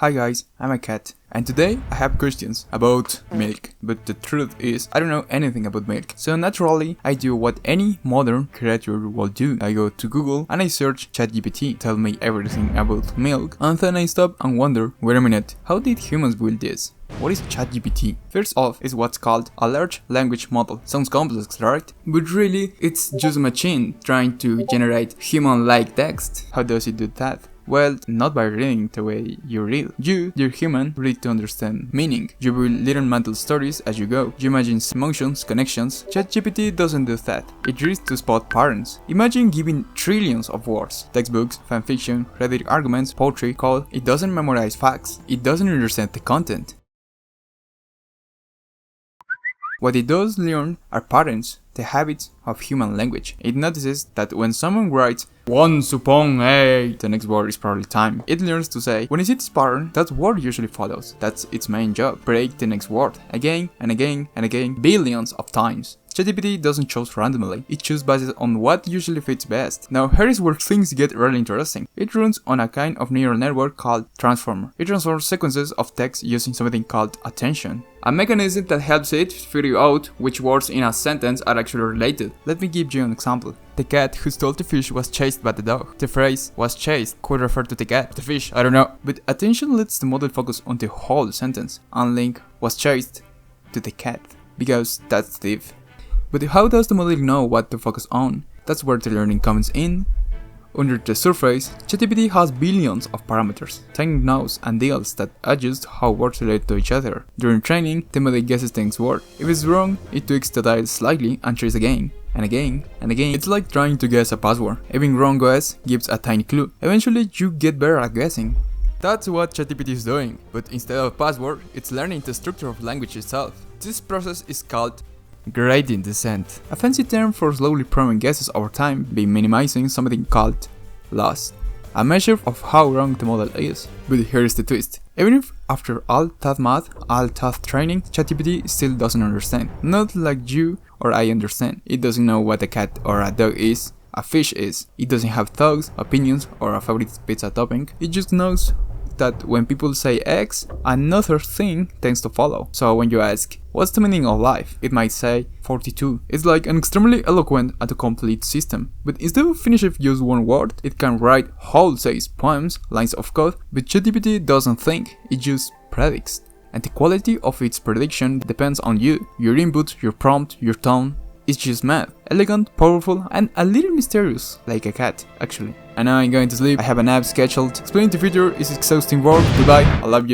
Hi guys, I'm a cat, and today I have questions about milk. But the truth is, I don't know anything about milk. So naturally, I do what any modern creator will do. I go to Google and I search ChatGPT, tell me everything about milk, and then I stop and wonder, wait a minute, how did humans build this? What is ChatGPT? First off, is what's called a large language model. Sounds complex, right? But really, it's just a machine trying to generate human-like text. How does it do that? Well, not by reading the way you read. You, dear human, read to understand meaning. You build little mental stories as you go. You imagine emotions, connections. ChatGPT doesn't do that. It reads to spot patterns. Imagine giving trillions of words. Textbooks, fanfiction, Reddit arguments, poetry, code. It doesn't memorize facts. It doesn't understand the content. What it does learn are patterns, the habits of human language. It notices that when someone writes once upon a, the next word is probably time. It learns to say, when it sees this pattern, that word usually follows. That's its main job. Break the next word again and again and again, billions of times. ChatGPT doesn't choose randomly, it chooses based on what usually fits best. Now here is where things get really interesting. It runs on a kind of neural network called transformer. It transforms sequences of text using something called attention, a mechanism that helps it figure out which words in a sentence are actually related. Let me give you an example. The cat who stole the fish was chased by the dog. The phrase was chased could refer to the cat, the fish, I don't know. But attention lets the model focus on the whole sentence, and link was chased to the cat, because that's thief. But how does the model know what to focus on? That's where the learning comes in. Under the surface, ChatGPT has billions of parameters, tiny nodes and deals that adjust how words relate to each other. During training, the model guesses the next word. If it's wrong, it tweaks the dial slightly and tries again, and again, and again. It's like trying to guess a password. Every wrong guess gives a tiny clue. Eventually, you get better at guessing. That's what ChatGPT is doing, but instead of password, it's learning the structure of language itself. This process is called gradient descent, a fancy term for slowly proving guesses over time by minimizing something called loss, a measure of how wrong the model is. But here's the twist. Even if after all that math, all that training, ChatGPT still doesn't understand. Not like you or I understand. It doesn't know what a cat or a dog is, a fish is. It doesn't have thoughts, opinions, or a favorite pizza topping. It just knows that when people say X, another thing tends to follow. So when you ask, what's the meaning of life? It might say 42. It's like an extremely eloquent and complete system. But instead of finishing just one word, it can write whole says poems, lines of code, but ChatGPT doesn't think, it just predicts. And the quality of its prediction depends on you, your input, your prompt, your tone. It's just math, elegant, powerful, and a little mysterious, like a cat, actually. And now I'm going to sleep, I have a nap scheduled. Explaining the future is exhausting work. Goodbye, I love you.